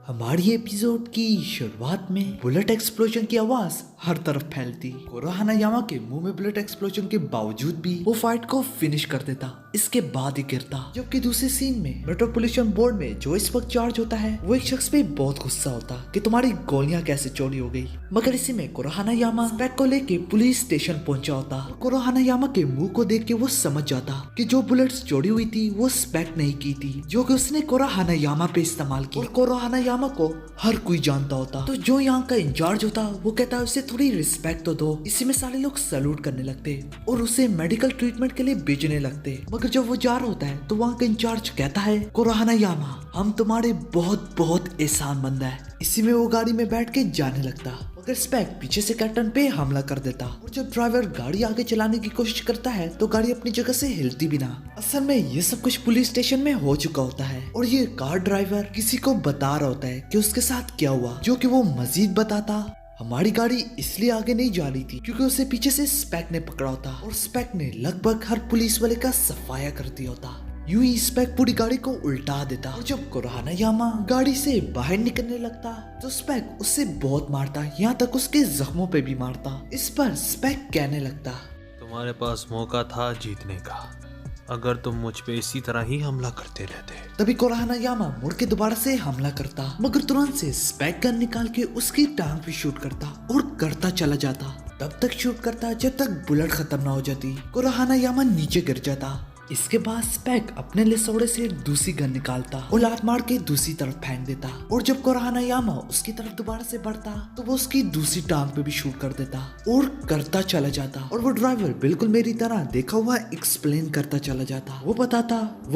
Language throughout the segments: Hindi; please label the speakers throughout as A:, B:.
A: हमारी एपिसोड की शुरुआत में बुलेट एक्सप्लोजन की आवाज हर तरफ फैलती। कोरो हानायामा के मुंह में बुलेट एक्सप्लोजन के बावजूद भी वो फाइट को फिनिश कर देता, इसके बाद ही गिरता। जबकि दूसरे सीन में मेट्रोपॉलिटन बोर्ड में जो इस वक्त चार्ज होता है वो एक शख्स पे बहुत गुस्सा होता कि तुम्हारी गोलियां कैसे चोरी हो गई। मगर इसी में कोरो हानायामा स्पेक को लेके पुलिस स्टेशन पहुंचा होता। कोरो हानायामा के मुंह को देख के वो समझ जाता कि जो बुलेट्स चोरी हुई थी वो स्पेक नहीं की थी, जो कि उसने कोरो हानायामा पे इस्तेमाल की। और कोरो हानायामा को हर कोई जानता होता, तो जो यहाँ का इंचार्ज होता वो कहता उसे थोड़ी रिस्पेक्ट तो दो। इसी में सारे लोग सैल्यूट करने लगते और उसे मेडिकल ट्रीटमेंट के लिए भेजने लगते। मगर जब वो जा रहा होता है तो वहाँ का इंचार्ज कहता है, कोरो हानायामा हम तुम्हारे बहुत बहुत एहसानमंद है। इसी में वो गाड़ी में बैठ के जाने लगता, मगर स्पेक पीछे से कैप्टन पे हमला कर देता। और जब ड्राइवर गाड़ी आगे चलाने की कोशिश करता है तो गाड़ी अपनी जगह से हिलती भी ना। असल में ये सब कुछ पुलिस स्टेशन में हो चुका होता है और ये कार ड्राइवर किसी को बता रहा होता है कि उसके साथ क्या हुआ, जो कि वो मजीद बताता हमारी गाड़ी इसलिए आगे नहीं जा रही थी क्योंकि उसे पीछे से स्पेक ने पकड़ा होता और स्पेक ने लगभग हर पुलिस वाले का सफाया कर दिया होता। यूं ही स्पेक पूरी गाड़ी को उल्टा देता और जब कोरो हानायामा गाड़ी से बाहर निकलने लगता तो स्पेक उससे बहुत मारता, यहाँ तक उसके जख्मों पे भी मारता। इस पर स्पेक कहने लगता,
B: तुम्हारे पास मौका था जीतने का, अगर तुम मुझ पे इसी तरह ही हमला करते रहते।
A: तभी कोरो हानायामा मुड़ के दोबारा से हमला करता, मगर तुरंत से स्पेक गन निकाल के उसकी टांग पे शूट करता और करता चला जाता। तब तक शूट करता जब तक बुलेट खत्म ना हो जाती। कोरो हानायामा नीचे गिर जाता। इसके बाद स्पेक अपने लिसोड़े से दूसरी गन निकालता और लात मार के दूसरी तरफ फेंक देता। और जब कोरो हानायामा उसकी तरफ दोबारा से बढ़ता तो वो उसकी दूसरी टांग पे भी शूट कर देता और करता चला जाता। और वो ड्राइवर बिल्कुल मेरी तरह देखा हुआ एक्सप्लेन करता चला जाता। वो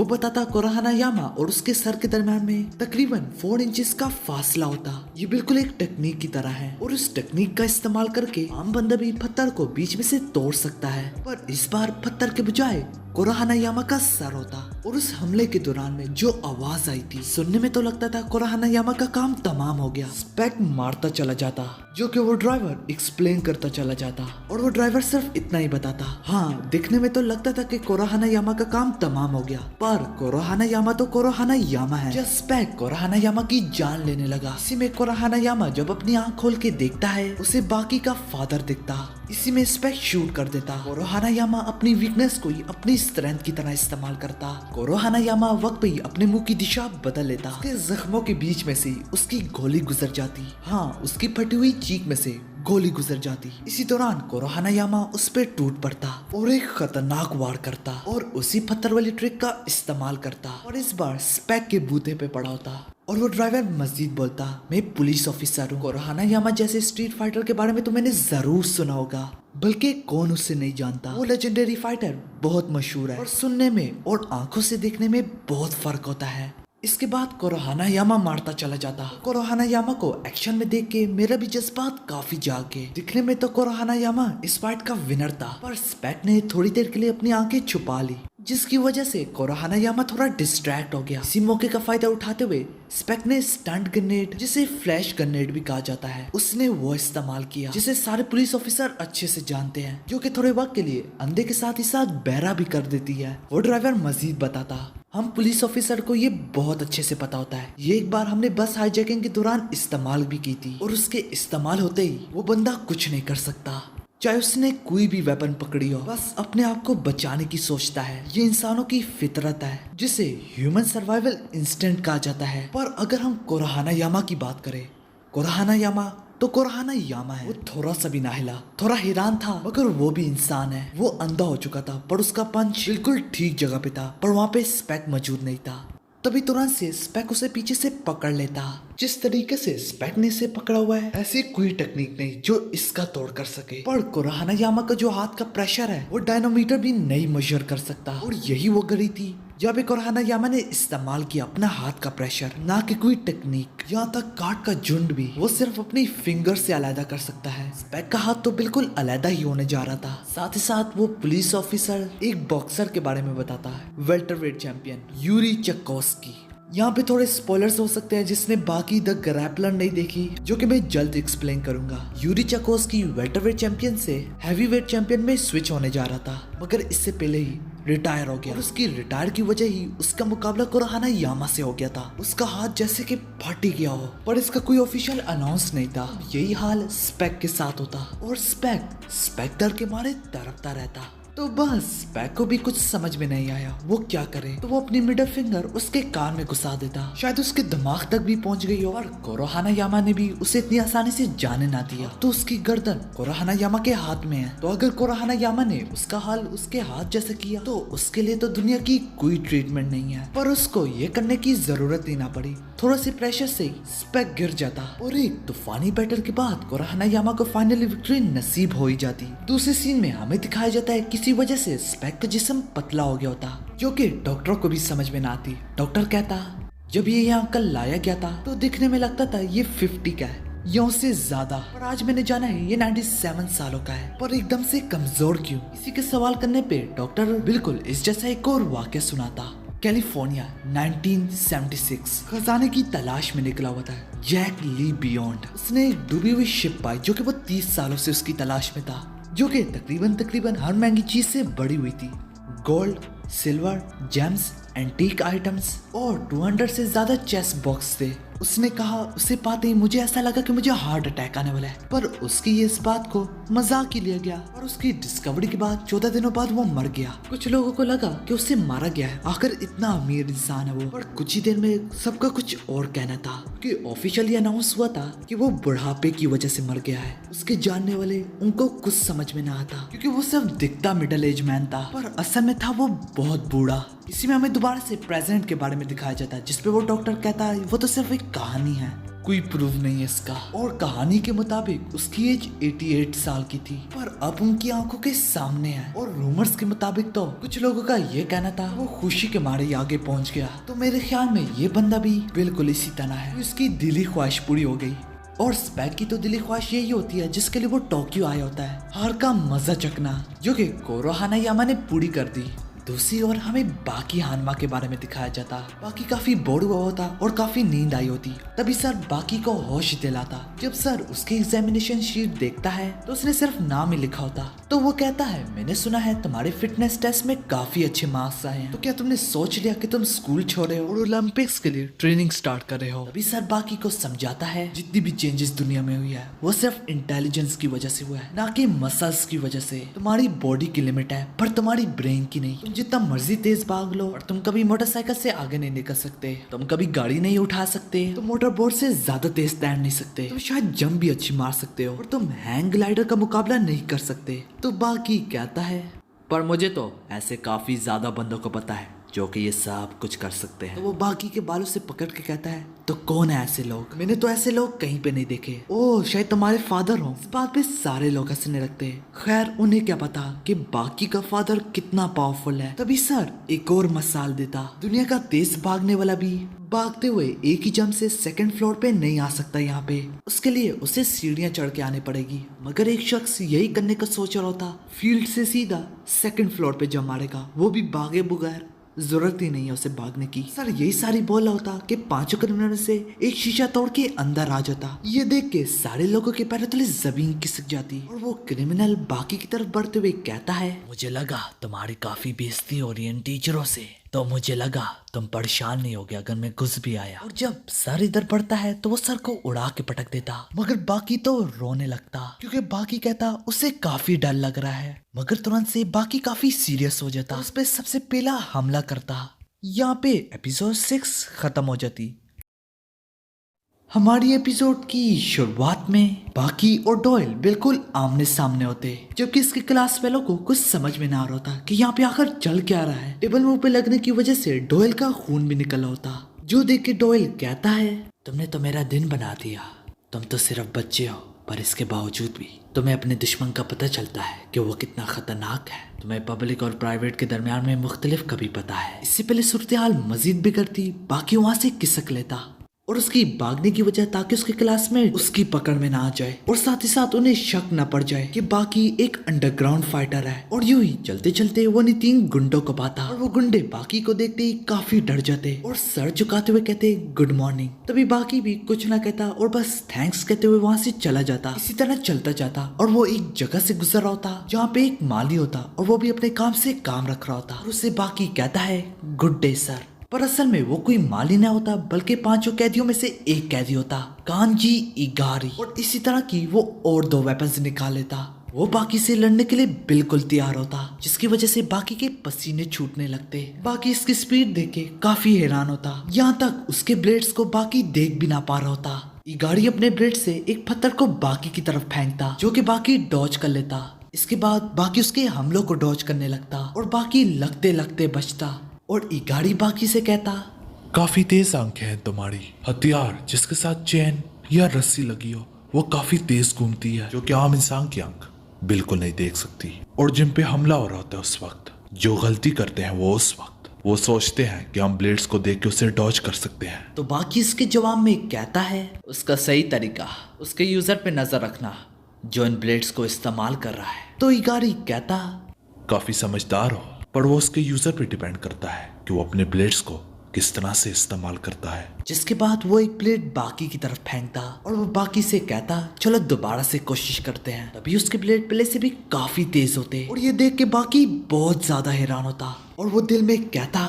A: बताता कोरो हानायामा और उसके सर के दरम्यान में तकरीबन 4 इंचेस का फासला होता। ये बिल्कुल एक टेक्निक की तरह है और उस टेक्निक का इस्तेमाल करके आम बंदा भी पत्थर को बीच में से तोड़ सकता है। पर इस बार पत्थर के बजाय कोरो हानायामा का सर होता। और उस हमले के दौरान में जो आवाज आई थी सुनने में तो लगता था कोरो हानायामा का काम तमाम हो गया। स्पेक मारता चला जाता, जो कि वो ड्राइवर एक्सप्लेन करता चला जाता। और वो ड्राइवर सिर्फ इतना ही बताता, हाँ दिखने में तो लगता था कि कोरो हानायामा का काम तमाम हो गया, पर कोरो हानायामा तो कोरो हानायामा है। जब स्पेक कोरो हानायामा की जान लेने लगा, इसी में कोरो हानायामा जब अपनी आंख खोल के देखता है उसे बाकी का फादर दिखता। इसी में स्पेक शूट कर देता। कोरो हानायामा अपनी वीकनेस को ही अपनी स्ट्रेंथ की तरह इस्तेमाल करता। कोरो हानायामा वक्त पे ही अपने मुंह की दिशा बदल लेता। उसके जख्मों के बीच में से उसकी गोली गुजर जाती, हाँ उसकी फटी हुई चीख में से गोली गुजर जाती। इसी दौरान कोरो हानायामा उस पे टूट पड़ता और एक खतरनाक वार करता और उसी पत्थर वाली ट्रिक का इस्तेमाल करता और इस बार स्पेक के बूते पे पड़ा होता। और वो ड्राइवर मस्जिद बोलता, मैं पुलिस ऑफिसर हूँ। कोरो हानायामा जैसे स्ट्रीट फाइटर के बारे में तो मैंने जरूर सुना होगा, बल्कि कौन उससे नहीं जानता। वो लेजेंडरी फाइटर बहुत मशहूर है और सुनने में और आंखों से देखने में बहुत फर्क होता है। इसके बाद कोरो हानायामा मारता चला जाता। कोरो हानायामा को एक्शन में देख के मेरा भी जज्बात काफी जाग गए। दिखने में तो कोरो हानायामा इस फाइट का विनर था, पर स्पेक ने थोड़ी देर के लिए अपनी आंखें छुपा ली, जिसकी वजह से कोरो हानायामा थोड़ा डिस्ट्रैक्ट हो गया। इसी मौके का फायदा उठाते हुए स्पेक ने स्टंट ग्रेनेड, जिसे फ्लैश ग्रेनेड भी कहा जाता है, उसने वो इस्तेमाल किया, जिसे सारे पुलिस ऑफिसर अच्छे से जानते हैं, जो कि थोड़े वक्त के लिए अंधे के साथ ही साथ बहरा भी कर देती है। वो ड्राइवर मजीद बताता, हम पुलिस ऑफिसर को ये बहुत अच्छे से पता होता है, ये एक बार हमने बस हाईजैकिंग के दौरान इस्तेमाल भी की थी और उसके इस्तेमाल होते ही वो बंदा कुछ नहीं कर सकता, चाहे उसने कोई भी वेपन पकड़ी हो, बस अपने आप को बचाने की सोचता है। ये इंसानों की फितरत है, जिसे ह्यूमन सर्वाइवल इंस्टिंक्ट कहा जाता है। पर अगर हम कोरो हानायामा की बात करें, कोरो हानायामा तो कोरो हानायामा है। वो थोड़ा सा भी ना हिला, थोड़ा हैरान था, मगर वो भी इंसान है। वो अंधा हो चुका था पर उसका पंच बिल्कुल ठीक जगह पे था, पर वहाँ पे स्पेक मौजूद नहीं था। तभी तुरंत से स्पेक उसे पीछे से पकड़ लेता। जिस तरीके से स्पेक ने इसे पकड़ा हुआ है, ऐसी कोई टेक्निक नहीं जो इसका तोड़ कर सके। पर कोरो हानायामा का जो हाथ का प्रेशर है वो डायनोमीटर भी नहीं मेजर कर सकता। और यही वो घड़ी थी जब कोरो हानायामा ने इस्तेमाल किया अपना हाथ का प्रेशर, ना कि कोई टेक्निक। यहाँ तक काट का झुंड भी वो सिर्फ अपनी फिंगर से अलहदा कर सकता है। स्पेक का हाथ तो बिल्कुल अलहदा ही होने जा रहा था। साथ ही साथ वो पुलिस ऑफिसर एक बॉक्सर के बारे में बताता है, वेल्टरवेट चैंपियन यूरी चकोस्की। यहाँ पे थोड़े स्पॉयलर्स हो सकते हैं जिसने बाकी द ग्रैपलर नहीं देखी, जो कि मैं जल्द एक्सप्लेन करूंगा। यूरी चकोस्की वेल्टरवेट चैंपियन से हैवीवेट चैंपियन में स्विच होने जा रहा था, मगर इससे पहले ही रिटायर हो गया और उसकी रिटायर की वजह ही उसका मुकाबला कुराहाना यामा से हो गया था। उसका हाथ जैसे कि फट ही गया हो, पर इसका कोई ऑफिशियल अनाउंस नहीं था। यही हाल स्पेक के साथ होता और स्पेक डर के मारे तड़पता रहता। तो बस स्पेक को भी कुछ समझ में नहीं आया वो क्या करे, तो वो अपनी मिडिल फिंगर उसके कान में घुसा देता। शायद उसके दिमाग तक भी पहुंच गई हो और कुराहाना यामा ने भी उसे इतनी आसानी से जाने ना दिया। तो उसकी गर्दन कुराहाना यामा के हाथ में है। तो अगर कुराहाना यामा ने उसका हाल उसके हाथ जैसे किया तो उसके लिए तो दुनिया की कोई ट्रीटमेंट नहीं है। पर उसको ये करने की जरूरत ही ना पड़ी। थोड़ा सी प्रेशर से ही स्पेक गिर जाता और एक तूफानी बैटल के बाद कुराहाना यामा को फाइनली विक्ट्री नसीब हो ही जाती। दूसरे सीन में हमें दिखाया जाता है किसी वजह से स्पेक का जिस्म पतला हो गया होता, जो कि डॉक्टर को भी समझ में ना आती। डॉक्टर कहता जब ये यहाँ कल लाया गया था तो दिखने में लगता था ये 50 का है या उससे ज्यादा, पर आज मैंने जाना है ये 97 सालों का है। पर एकदम से कमजोर क्यों? इसी के सवाल करने पे डॉक्टर बिल्कुल इस जैसा एक और वाक्य सुनाता। कैलिफोर्निया 1976 खजाने की तलाश में निकला हुआ था जैक ली बियॉन्ड। उसने एक डूबी हुई शिप पाई जो कि वो 30 सालों से उसकी तलाश में था, जो कि तकरीबन हर महंगी चीज से बड़ी हुई थी। Gold, silver, James, antique items और 200 से ज्यादा चेस बॉक्स थे। उसने कहा उसे पाते ही मुझे ऐसा लगा कि मुझे हार्ट अटैक आने वाला है, पर उसकी ये इस बात को मजाक ही लिया गया और उसकी डिस्कवरी के बाद 14 दिनों बाद वो मर गया। कुछ लोगों को लगा कि उसे मारा गया है, आखिर इतना अमीर इंसान है वो। पर कुछ ही देर में सबका कुछ और कहना था कि ऑफिशियली अनाउंस हुआ था कि वो बुढ़ापे की वजह से मर गया है। उसके जानने वाले उनको कुछ समझ में ना आता क्योंकि वो सिर्फ दिखता मिडिल एज मैन था, पर असल में था वो बहुत बूढ़ा। इसी में हमें दोबारा से प्रेजेंट के बारे में दिखाया जाता है, जिसपे वो डॉक्टर कहता है वो तो सिर्फ एक कहानी है, कोई प्रूफ नहीं है इसका। और कहानी के मुताबिक उसकी एज 88 साल की थी, पर अब उनकी आंखों के सामने है। और रूमर्स के मुताबिक तो कुछ लोगों का ये कहना था वो खुशी के मारे ही आगे पहुंच गया। तो मेरे ख्याल में ये बंदा भी बिल्कुल इसी तरह है, उसकी दिली ख्वाहिश पूरी हो गई। और स्पेक की तो दिली ख्वाहिश यही होती है जिसके लिए वो टोक्यो आया होता है, हार का मजा चखना, जो कि कुराहाना यामा ने पूरी कर दी। दूसरी ओर हमें बाकी हानमा के बारे में दिखाया जाता। बाकी काफी बोर हुआ होता और काफी नींद आई होती। तभी सर बाकी को होश दिलाता। जब सर उसकी एग्जामिनेशन शीट देखता है तो उसने सिर्फ नाम ही लिखा होता। तो वो कहता है मैंने सुना है तुम्हारे फिटनेस टेस्ट में काफी अच्छे मार्क्स आए हैं, तो क्या तुमने सोच लिया कि तुम स्कूल छोड़े हो और ओलंपिक्स के लिए ट्रेनिंग स्टार्ट कर रहे हो? तभी सर बाकी को समझाता है जितनी भी चेंजेस दुनिया में हुई है वो सिर्फ इंटेलिजेंस की वजह से हुआ है, ना कि मसल्स की वजह से। तुम्हारी बॉडी की लिमिट है पर तुम्हारी ब्रेन की नहीं। जितना मर्जी तेज भाग लो और तुम कभी मोटरसाइकिल से आगे नहीं निकल सकते, तुम कभी गाड़ी नहीं उठा सकते, तुम मोटर बोर्ड से ज्यादा तेज तैर नहीं सकते, तुम शायद जंप भी अच्छी मार सकते हो और तुम हैंग ग्लाइडर का मुकाबला नहीं कर सकते। तो बाकी कहता है पर मुझे तो ऐसे काफी ज्यादा बंदों को पता है जो कि ये सब कुछ कर सकते हैं। तो वो बाकी के बालों से पकड़ के कहता है तो कौन है ऐसे लोग? मैंने तो ऐसे लोग कहीं पे नहीं देखे। ओह शायद तुम्हारे फादर हो। इस बात पे सारे लोग हंसने लगते हैं। खैर उन्हें क्या पता कि बाकी का फादर कितना पावरफुल है। तभी सर एक और मिसाल देता। दुनिया का तेज भागने वाला भी भागते हुए एक ही जंप से सेकंड फ्लोर पे नहीं आ सकता यहाँ पे, उसके लिए उसे सीढ़ियां चढ़ के आने पड़ेगी। मगर एक शख्स यही करने का सोच रहा होता, फील्ड से सीधा सेकंड फ्लोर पे जंप मारेगा, वो भी भागे बगैर। जरूरत ही नहीं है उसे भागने की। सर यही सारी बोला होता कि 5 क्रिमिनल से एक शीशा तोड़ के अंदर आ जाता। ये देख के सारे लोगों के पैरों तले जमीन खिसक जाती और वो क्रिमिनल बाकी की तरफ बढ़ते हुए कहता है मुझे लगा तुम्हारी काफी बेइज्जती हो रही है इन टीचरों से, तो मुझे लगा तुम परेशान नहीं होगे अगर मैं घुस भी आया। और जब सर इधर बढ़ता है तो वो सर को उड़ा के पटक देता, मगर बाकी तो रोने लगता क्योंकि बाकी कहता उसे काफी डर लग रहा है। मगर तुरंत से बाकी काफी सीरियस हो जाता, उस पे सबसे पहला हमला करता। यहाँ पे एपिसोड 6 खत्म हो जाती। हमारी एपिसोड की शुरुआत में बाकी और डॉयल बिल्कुल आमने सामने होते, जबकि इसके क्लास फेलो को कुछ समझ में ना आ रहा होता कि यहाँ पे आखिर चल क्या रहा है। टेबल मुंह पे लगने की वजह से डॉयल का खून भी निकल होता, जो देख के डॉयल कहता है तुमने तो मेरा दिन बना दिया, तुम तो सिर्फ बच्चे हो, पर इसके बावजूद भी तुम्हें अपने दुश्मन का पता चलता है कि वो कितना खतरनाक है। तुम्हें पब्लिक और प्राइवेट के दरमियान में मुख्तलिफ कभी पता है। इससे पहले सूरत हाल मजीद बिगड़ती, बाकी वहाँ से खिसक लेता। और उसकी भागने की वजह ताकि उसके क्लासमेट उसकी पकड़ में ना आ जाए और साथ ही साथ उन्हें शक न पड़ जाए कि बाकी एक अंडरग्राउंड फाइटर है। और यूं ही चलते चलते वो उन्हीं 3 गुंडों को पाता और वो गुंडे बाकी को देखते ही काफी डर जाते और सर झुकाते हुए कहते गुड मॉर्निंग। तभी बाकी भी कुछ ना कहता और बस थैंक्स कहते हुए वहाँ से चला जाता। इसी तरह चलता जाता और वो एक जगह से गुजर रहा होता जहाँ पे एक माली होता और वो भी अपने काम से काम रख रहा होता और उससे बाकी कहता है गुड डे सर। पर असल में वो कोई माली न होता बल्कि 5 कैदियों में से एक कैदी होता, कांजी इगारी। और इसी तरह की वो और 2 वेपन्स निकाल लेता। वो बाकी से लड़ने के लिए बिल्कुल तैयार होता, जिसकी वजह से बाकी के पसीने छूटने लगते। बाकी इसकी स्पीड देख के काफी हैरान होता, यहाँ तक उसके ब्लेड्स को बाकी देख भी ना पा रहा होता। इगारी अपने ब्लेड से एक पत्थर को बाकी की तरफ फेंकता जो कि बाकी डॉज कर लेता। इसके बाद बाकी उसके हमलों को डॉज करने लगता और बाकी लगते लगते बचता। और इगारी बाकी से कहता
C: काफी तेज आंखें हैं तुम्हारी। हथियार जिसके साथ चैन या रस्सी लगी हो वो काफी तेज घूमती है, जो कि आम इंसान की आंख बिल्कुल नहीं देख सकती। और जिन पे हमला हो रहा होता है उस वक्त जो गलती करते हैं वो उस वक्त वो सोचते हैं कि हम ब्लेड्स को देख के उसे डॉज कर सकते हैं।
A: तो बाकी इसके जवाब में कहता है उसका सही तरीका उसके यूजर पे नजर रखना जो इन ब्लेड्स को इस्तेमाल कर रहा है। तो इगारी कहता
C: काफी समझदार हो, पर वो उसके यूजर पे डिपेंड करता है कि वो अपने ब्लेड्स को किस तरह से इस्तेमाल करता है।
A: जिसके बाद वो एक प्लेट बाकी की तरफ फेंकता और वो बाकी से कहता चलो दोबारा से कोशिश करते हैं। तभी उसके ब्लेड पहले से भी काफी तेज होते और ये देख के बाकी बहुत ज्यादा हैरान होता और वो दिल में कहता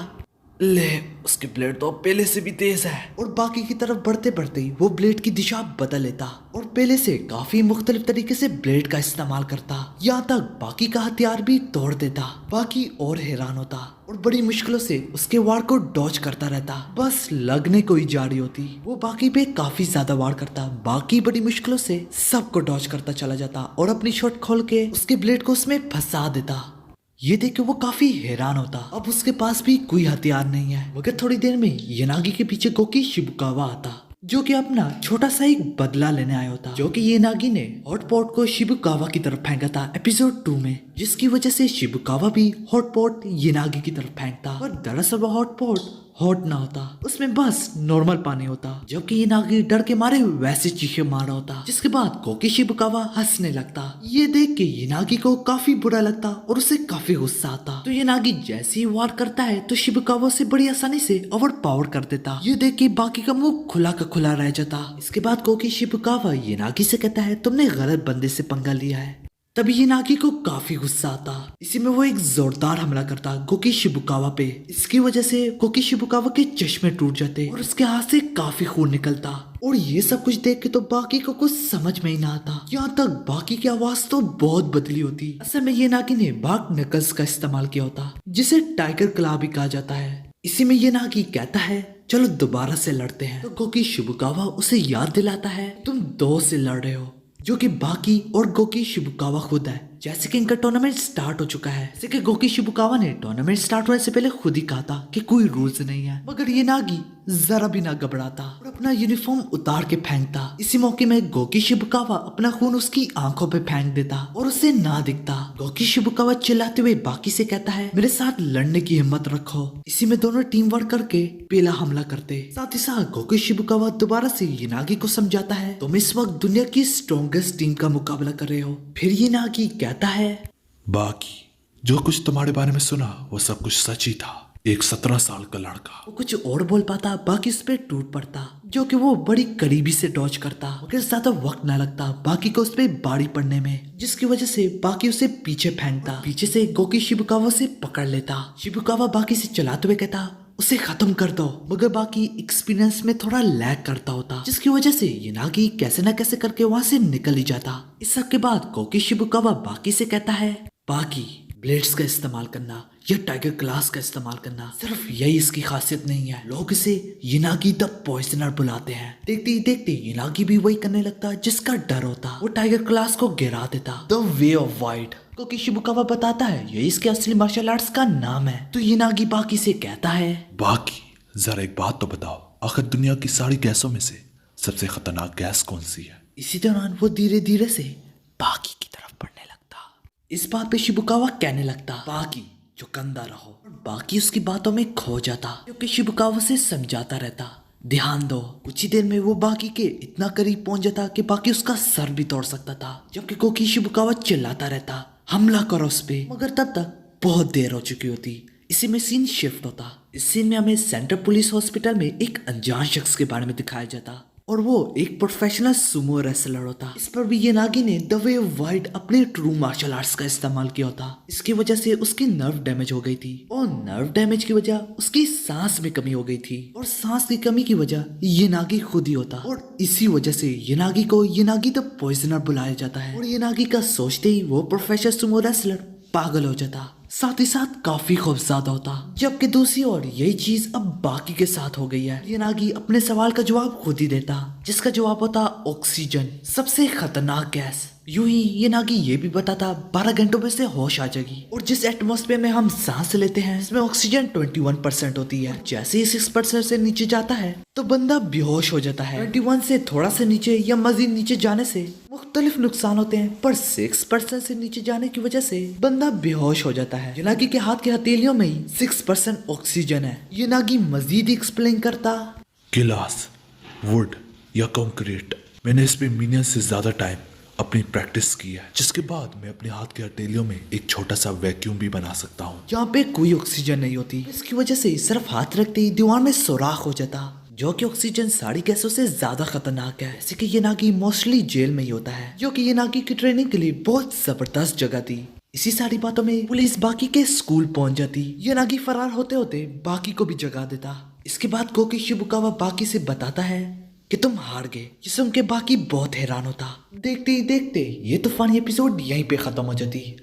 A: ले उसके ब्लेड तो पहले से भी तेज है। और बाकी की तरफ बढ़ते बढ़ते ही वो ब्लेड की दिशा बदल लेता और पहले से काफी मुख्तलिफ तरीके से ब्लेड का इस्तेमाल करता, यहाँ तक बाकी का हथियार भी तोड़ देता। बाकी और हैरान होता और बड़ी मुश्किलों से उसके वार को डॉज करता रहता, बस लगने को ही जा रही होती। वो बाकी पे काफी ज्यादा वार करता, बाकी बड़ी मुश्किलों से सबको डॉज करता चला जाता और अपनी शॉट खोल के उसके ब्लेड को उसमें फंसा देता। ये देख के वो काफी हैरान होता, अब उसके पास भी कोई हथियार नहीं है। मगर थोड़ी देर में येनागी के पीछे गोकी शिबुकावा आता जो कि अपना छोटा सा एक बदला लेने आया होता, जो कि येनागी ने हॉटपॉट को शिबुकावा की तरफ फेंका था एपिसोड 2 में, जिसकी वजह से शिबुकावा भी हॉटपॉट येनागी की तरफ फेंकता। पर दरअसल वो हॉटपॉट हॉट ना होता, उसमें बस नॉर्मल पानी होता, जबकि येनागी डर के मारे वैसे चीखे मार रहा होता। जिसके बाद गोकी शिबुकावा हंसने लगता। ये देख के येनागी को काफी बुरा लगता और उसे काफी गुस्सा आता। तो येनागी जैसे ही वार करता है तो शिबुकावा से बड़ी आसानी से ओवर पावर कर देता। ये देख के बाकी का मुंह खुला का खुला रह जाता। इसके बाद गोकी शिबुकावा येनागी से कहता है तुमने गलत बंदे से पंगा लिया है। तभी येनागी को काफी गुस्सा आता। इसी में वो एक जोरदार हमला करता गोकी शिबुकावा पे। इसकी वजह से गोकी शिबुकावा के चश्मे टूट जाते और उसके हाथ से काफी खून निकलता। और ये सब कुछ देख के तो बाकी को कुछ समझ में ही ना आता, यहाँ तक बाकी की आवाज तो बहुत बदली होती। असल में येनागी ने बाघ नकल्स का इस्तेमाल किया होता, जिसे टाइगर क्ला भी कहा जाता है। इसी में येनागी कहता है चलो दोबारा से लड़ते हैं। तो गोकी शिबुकावा उसे याद दिलाता है तुम 2 से लड़ रहे हो, जो कि बाकी और गोकी शिबुकावा खुद है। जैसे कि इनका टूर्नामेंट स्टार्ट हो चुका है, जैसे कि गोकी शिबुकावा ने टूर्नामेंट स्टार्ट होने से पहले खुद ही कहा था कि कोई रूल्स नहीं है। मगर येनागी जरा भी ना घबराता और अपना यूनिफॉर्म उतार के फेंकता। इसी मौके में गोकी शिबुकावा अपना खून उसकी आंखों पे फेंक देता और उसे ना दिखता। गोकी शिबुकावा चिल्लाते हुए बाकी से कहता है मेरे साथ लड़ने की हिम्मत रखो। इसी में दोनों टीम वर्क करके पहला हमला करते। साथ ही साथ गोकी शिबुकावा दोबारा से येनागी को समझाता है तुम इस वक्त दुनिया की स्ट्रॉन्गेस्ट टीम का मुकाबला कर रहे हो। फिर येनागी कहता है
C: बाकी जो कुछ तुम्हारे बारे में सुना वो सब कुछ सच ही था। एक 17 साल का लड़का।
A: वो कुछ और बोल पाता, बाकी उस पे टूट पड़ता, जो कि वो बड़ी करीबी से डॉज करता मगर ज्यादा वक्त ना लगता बाकी को उस पे बाड़ी पड़ने में, जिसकी वजह से बाकी उसे पीछे फेंकता। पीछे से गोकी शिबुकावा से पकड़ लेता। शिबुकावा बाकी से चलाते हुए कहता उसे खत्म कर दो, मगर बाकी एक्सपीरियंस में थोड़ा लैग करता होता, जिसकी वजह से येनागी कैसे न कैसे करके वहां से निकल ही जाता। इस सब के बाद गोकी शिबुकावा बाकी से कहता है बाकी ब्लेड्स का इस्तेमाल करना या टाइगर क्लास का इस्तेमाल करना सिर्फ यही इसकी खासियत नहीं है। लोग इसे येनागी द पॉइजनर बुलाते हैं। देखते ही देखते येनागी भी वही करने लगता जिसका डर होता। वो टाइगर क्लास को गिरा देता। The way of white Goki Shibukawa बताता है ये इसके असली मार्शल आर्ट्स का नाम है। तो येनागी बाकी से कहता है
C: बाकी जरा एक बात तो बताओ, आखिर दुनिया की सारी गैसों में से सबसे खतरनाक गैस कौन सी है?
A: इसी दौरान वो धीरे धीरे से बाकी की तरफ बढ़ने लगता। इस बात पे शिबुकावा कहने लगता बाकी चुकंदा रहो। और बाकी उसकी बातों में खो जाता क्योंकि शिबुकावा से समझाता रहता ध्यान दो। कुछ ही देर में वो बाकी के इतना करीब पहुंच जाता कि बाकी उसका सर भी तोड़ सकता था, जबकि कोकी शिबुकावा चिल्लाता रहता हमला करो उस पे, मगर तब तक बहुत देर हो चुकी होती। इसी में सीन शिफ्ट होता। इस सीन में हमें सेंट्रल पुलिस हॉस्पिटल में एक अनजान शख्स के बारे में दिखाया जाता और वो एक प्रोफेशनल सुमो रेसलर होता। इस पर भी ये नागी ने द वे वाइड अपने ट्रू मार्शल आर्ट्स का इस्तेमाल किया होता। इसकी वजह से उसकी नर्व डैमेज हो गई थी और नर्व डैमेज की वजह उसकी सांस में कमी हो गई थी और सांस की कमी की वजह ये नागी खुद ही होता और इसी वजह से ये नागी को ये नागी द पॉइजनर बुलाया जाता है और ये नागी का सोचते ही वो प्रोफेशनल सुमो रेसलर पागल हो जाता, साथ ही साथ काफी खौफज़दा होता। जबकि दूसरी ओर यही चीज अब बाकी के साथ हो गई है। ये नागी अपने सवाल का जवाब खुद ही देता, जिसका जवाब होता ऑक्सीजन, सबसे खतरनाक गैस। यूं ही ये नागी ये भी बताता 12 घंटों में से होश आ जाएगी और जिस एटमॉस्फेयर में हम सांस लेते हैं इसमें ऑक्सीजन 21% होती है। जैसे ही 6% से नीचे जाता है तो बंदा बेहोश हो जाता है। 21 से थोड़ा सा नीचे या मजीद नीचे जाने से मुख्तलिफ नुकसान होते हैं, पर 6% से नीचे जाने की वजह से बंदा बेहोश हो जाता है। ये नागी के हाथ की हथेलियों में ही 6% ऑक्सीजन है। ये नागी मजीद एक्सप्लेन करता,
C: गिलास, वुड या कंक्रीट, मैंने इस पे मिलियन से ज्यादा टाइम अपनी प्रैक्टिस की है, जिसके बाद मैं अपने हाथ के हथेलियों में एक छोटा सा वैक्यूम भी बना सकता हूँ
A: जहाँ पे कोई ऑक्सीजन नहीं होती। इसकी वजह से सिर्फ हाथ रखते ही दीवार में सुराख हो जाता, जो कि ऑक्सीजन सारी गैसों से ज्यादा खतरनाक है। जैसे कि ये नागी मोस्टली जेल में ही होता है, जो कि ये नागी की ट्रेनिंग के लिए बहुत जबरदस्त जगह थी। इसी सारी बातों में पुलिस बाकी के स्कूल पहुंच जाती। ये नागी फरार होते होते बाकी को भी जगा देता। इसके बाद कोकी शिबुकावा बाकी से बताता है कि तुम हार गए, जिसे उनके बाकी बहुत हैरान होता। देखते ही देखते ये तूफानी एपिसोड यहीं पे खत्म हो जाती।